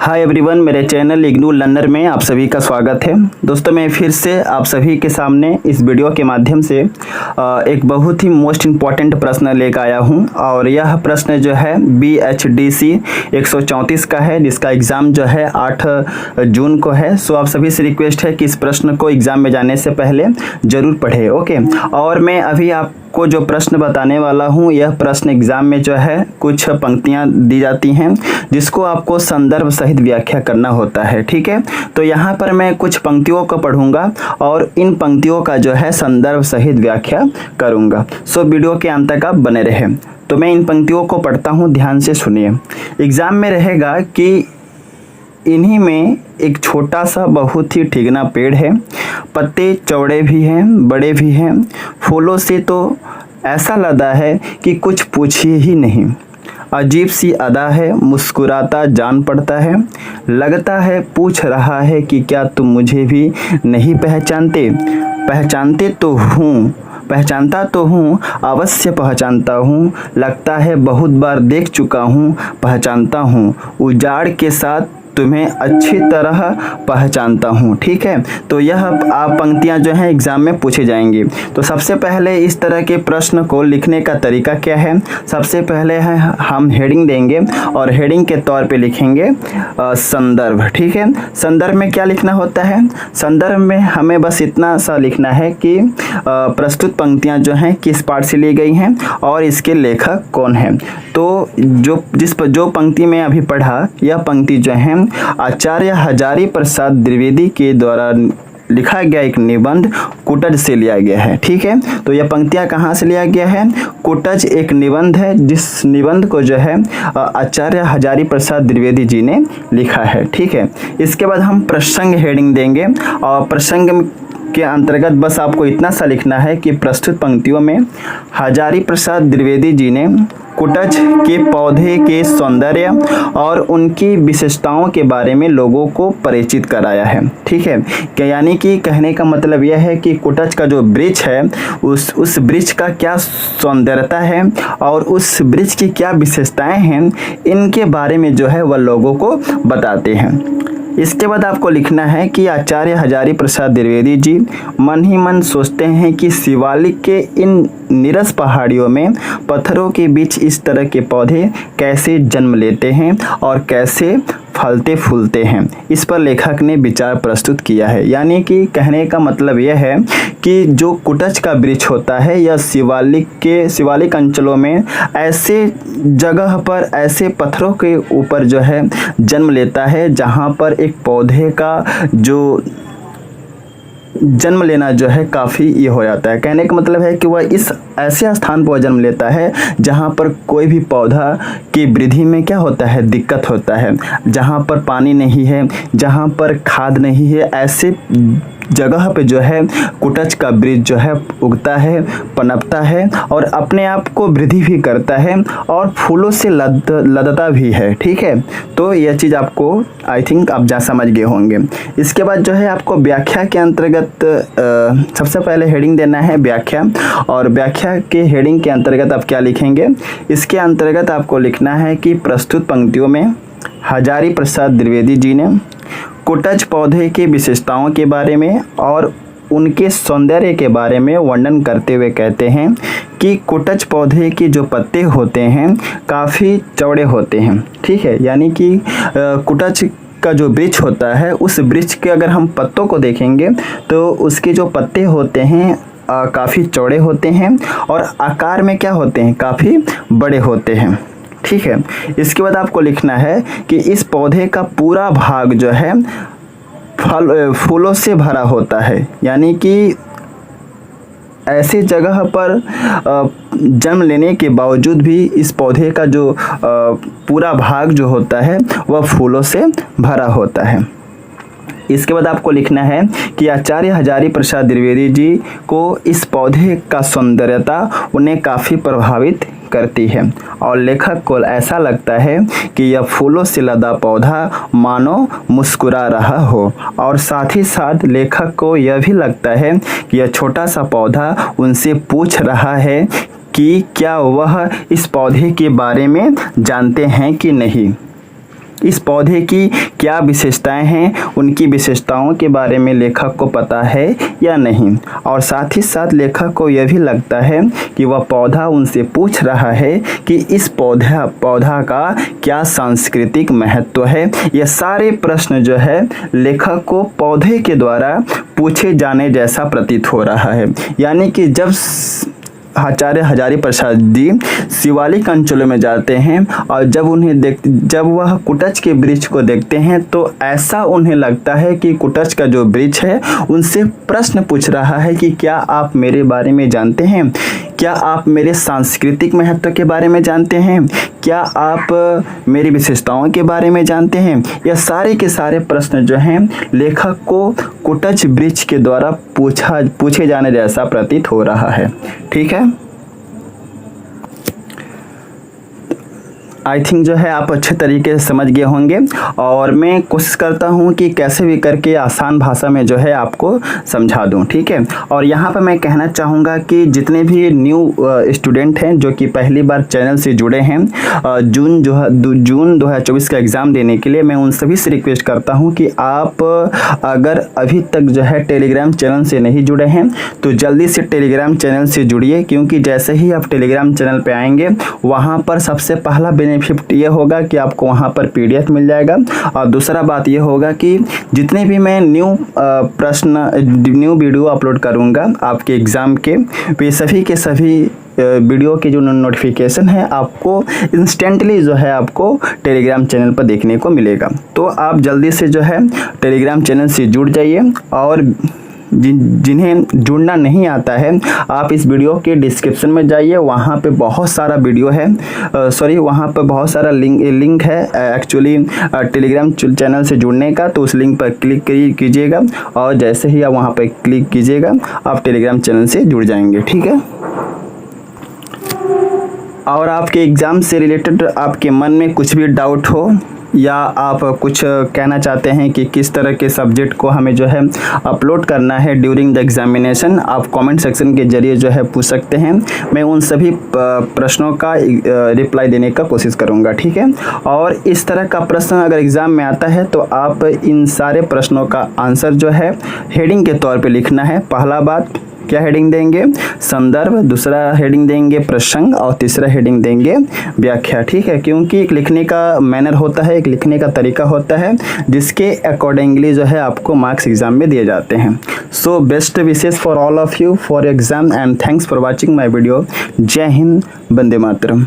Hi everyone, मेरे channel IGNOU learner में आप सभी का स्वागत है। दोस्तों, मैं फिर से आप सभी के सामने इस वीडियो के माध्यम से एक बहुत ही मोस्ट इम्पॉर्टेंट प्रश्न लेकर आया हूं और यह प्रश्न जो है BHDC 134 का है, जिसका एग्ज़ाम जो है 8 जून को है। सो आप सभी से रिक्वेस्ट है कि इस प्रश्न को एग्ज़ाम में जाने से पहले ज़रूर पढ़ें, ओके। और मैं अभी आपको जो प्रश्न बताने वाला हूं, यह प्रश्न एग्ज़ाम में जो है कुछ पंक्तियां दी जाती हैं जिसको आपको संदर्भ सहित व्याख्या करना होता है, ठीक है। तो यहाँ पर मैं कुछ पंक्तियों को पढ़ूंगा और इन पंक्तियों का जो है संदर्भ सहित व्याख्या करूंगा। सो वीडियो के अंत तक आप बने रहें। तो मैं इन पंक्तियों को पढ़ता हूँ, ध्यान से सुनिए। एग्ज़ाम में रहेगा कि इन्हीं में एक छोटा सा बहुत ही ठिगना पेड़ है, पत्ते चौड़े भी हैं बड़े भी हैं, फूलों से तो ऐसा लदा है कि कुछ पूछिए ही नहीं। अजीब सी अदा है, मुस्कुराता जान पड़ता है, लगता है पूछ रहा है कि क्या तुम मुझे भी नहीं पहचानते। पहचानता तो हूँ, अवश्य पहचानता हूँ, लगता है बहुत बार देख चुका हूँ, पहचानता हूँ, उजाड़ के साथ तुम्हें अच्छी तरह पहचानता हूँ, ठीक है। तो यह आप पंक्तियाँ जो हैं एग्ज़ाम में पूछे जाएंगी। तो सबसे पहले इस तरह के प्रश्न को लिखने का तरीका क्या है, सबसे पहले है हम हेडिंग देंगे और हेडिंग के तौर पे लिखेंगे संदर्भ, ठीक है। संदर्भ में क्या लिखना होता है, संदर्भ में हमें बस इतना सा लिखना है कि प्रस्तुत पंक्तियाँ जो हैं किस पाठ से ली गई हैं और इसके लेखक कौन है। तो जो पंक्ति में अभी पढ़ा, यह पंक्ति जो है आचार्य हजारी प्रसाद द्विवेदी के द्वारा लिखा गया एक निबंध कुटज से लिया गया है, ठीक है। तो यह पंक्तियां कहाँ से लिया गया है, कुटज एक निबंध है, जिस निबंध को जो है आचार्य हजारी प्रसाद द्विवेदी जी ने लिखा है, ठीक है। इसके बाद हम प्रसंग हेडिंग देंगे और प्रसंग के अंतर्गत बस आपको इतना सा लिखना है कि प्रस्तुत पंक्तियों में हजारी प्रसाद द्विवेदी जी ने कुटज के पौधे के सौंदर्य और उनकी विशेषताओं के बारे में लोगों को परिचित कराया है, ठीक है। यानी कि कहने का मतलब यह है कि कुटज का जो वृक्ष है उस वृक्ष का क्या सौंदर्यता है और उस वृक्ष की क्या विशेषताएं हैं, इनके बारे में जो है वह लोगों को बताते हैं। इसके बाद आपको लिखना है कि आचार्य हजारी प्रसाद द्विवेदी जी मन ही मन सोचते हैं कि शिवालिक के इन नीरस पहाड़ियों में पत्थरों के बीच इस तरह के पौधे कैसे जन्म लेते हैं और कैसे फलते फूलते हैं। इस पर लेखक ने विचार प्रस्तुत किया है। यानी कि कहने का मतलब यह है कि जो कुटज का वृक्ष होता है यह शिवालिक अंचलों में ऐसे जगह पर ऐसे पत्थरों के ऊपर जो है जन्म लेता है जहाँ पर एक पौधे का जो जन्म लेना जो है काफ़ी ये हो जाता है। कहने का मतलब है कि वह इस ऐसे स्थान पर जन्म लेता है जहाँ पर कोई भी पौधा की वृद्धि में क्या होता है, दिक्कत होता है, जहाँ पर पानी नहीं है, जहाँ पर खाद नहीं है, ऐसे जगह पे जो है कुटज का वृक्ष जो है उगता है, पनपता है और अपने आप को वृद्धि भी करता है और फूलों से लदता भी है, ठीक है। तो यह चीज़ आपको आई थिंक आप जा समझ गए होंगे। इसके बाद जो है आपको व्याख्या के अंतर्गत सबसे पहले हेडिंग देना है व्याख्या, और व्याख्या के हेडिंग के अंतर्गत आप क्या लिखेंगे, इसके अंतर्गत आपको लिखना है कि प्रस्तुत पंक्तियों में हजारी प्रसाद द्विवेदी जी ने कुटज पौधे की विशेषताओं के बारे में और उनके सौंदर्य के बारे में वर्णन करते हुए कहते हैं कि कुटज पौधे के जो पत्ते होते हैं काफ़ी चौड़े होते हैं, ठीक है। यानी कि कुटज का जो वृक्ष होता है उस वृक्ष के अगर हम पत्तों को देखेंगे तो उसके जो पत्ते होते हैं काफ़ी चौड़े होते हैं और आकार में क्या होते हैं, काफ़ी बड़े होते हैं, ठीक है। इसके बाद आपको लिखना है कि इस पौधे का पूरा भाग जो है फूलों से भरा होता है। यानी कि ऐसे जगह पर जन्म लेने के बावजूद भी इस पौधे का जो पूरा भाग जो होता है वह फूलों से भरा होता है। इसके बाद आपको लिखना है कि आचार्य हजारी प्रसाद द्विवेदी जी को इस पौधे का सौंदर्यता उन्हें काफ़ी प्रभावित करती है और लेखक को ऐसा लगता है कि यह फूलों से लदा पौधा मानो मुस्कुरा रहा हो, और साथ ही साथ लेखक को यह भी लगता है कि यह छोटा सा पौधा उनसे पूछ रहा है कि क्या वह इस पौधे के बारे में जानते हैं कि नहीं। इस पौधे की क्या विशेषताएं हैं, उनकी विशेषताओं के बारे में लेखक को पता है या नहीं। और साथ ही साथ लेखक को यह भी लगता है कि वह पौधा उनसे पूछ रहा है कि इस पौधा का क्या सांस्कृतिक महत्व है। यह सारे प्रश्न जो है लेखक को पौधे के द्वारा पूछे जाने जैसा प्रतीत हो रहा है। यानी कि जब आचार्य हजारी प्रसाद जी शिवालिक अंचलों में जाते हैं और जब वह कुटच के वृक्ष को देखते हैं तो ऐसा उन्हें लगता है कि कुटच का जो वृक्ष है उनसे प्रश्न पूछ रहा है कि क्या आप मेरे बारे में जानते हैं, क्या आप मेरे सांस्कृतिक महत्व के बारे में जानते हैं, क्या आप मेरी विशेषताओं के बारे में जानते हैं। यह सारे के सारे प्रश्न जो हैं लेखक को कुटच वृक्ष के द्वारा पूछे जाने जैसा प्रतीत हो रहा है। ठीक है, आई थिंक जो है आप अच्छे तरीके से समझ गए होंगे और मैं कोशिश करता हूँ कि कैसे भी करके आसान भाषा में जो है आपको समझा दूँ। ठीक है, और यहाँ पर मैं कहना चाहूँगा कि जितने भी न्यू स्टूडेंट हैं जो कि पहली बार चैनल से जुड़े हैं जून 2024 का एग्ज़ाम देने के लिए, मैं उन सभी से रिक्वेस्ट करता हूँ कि आप अगर अभी तक जो है टेलीग्राम चैनल से नहीं जुड़े हैं तो जल्दी से टेलीग्राम चैनल से जुड़िए, क्योंकि जैसे ही आप टेलीग्राम चैनल पर आएंगे वहाँ पर सबसे पहला बेनिफिट ये होगा कि आपको वहाँ पर PDF मिल जाएगा। और दूसरा बात ये होगा कि जितने भी मैं न्यू वीडियो अपलोड करूँगा आपके एग्ज़ाम के, वे सभी के सभी वीडियो के जो नोटिफिकेशन है आपको इंस्टेंटली जो है आपको टेलीग्राम चैनल पर देखने को मिलेगा। तो आप जल्दी से जो है टेलीग्राम चैनल से जुड़ जाइए। और जिन्हें जुड़ना नहीं आता है आप इस वीडियो के डिस्क्रिप्शन में जाइए, वहाँ पे बहुत सारा वीडियो है, वहाँ पे बहुत सारा लिंक है एक्चुअली टेलीग्राम चैनल से जुड़ने का। तो उस लिंक पर क्लिक कीजिएगा और जैसे ही आप वहाँ पर क्लिक कीजिएगा आप टेलीग्राम चैनल से जुड़ जाएंगे। ठीक है, और आपके एग्ज़ाम से रिलेटेड आपके मन में कुछ भी डाउट हो या आप कुछ कहना चाहते हैं कि किस तरह के सब्जेक्ट को हमें जो है अपलोड करना है ड्यूरिंग द एग्जामिनेशन, आप कमेंट सेक्शन के जरिए जो है पूछ सकते हैं। मैं उन सभी प्रश्नों का रिप्लाई देने का कोशिश करूंगा। ठीक है, और इस तरह का प्रश्न अगर एग्ज़ाम में आता है तो आप इन सारे प्रश्नों का आंसर जो है हेडिंग के तौर पर लिखना है। पहला बात क्या हेडिंग देंगे, संदर्भ, दूसरा हेडिंग देंगे प्रसंग और तीसरा हेडिंग देंगे व्याख्या। ठीक है, क्योंकि एक लिखने का मैनर होता है, एक लिखने का तरीका होता है जिसके अकॉर्डिंगली जो है आपको मार्क्स एग्जाम में दिए जाते हैं। So best wishes for all of you for exam and thanks for watching my video. जय हिंद, वंदे मातरम।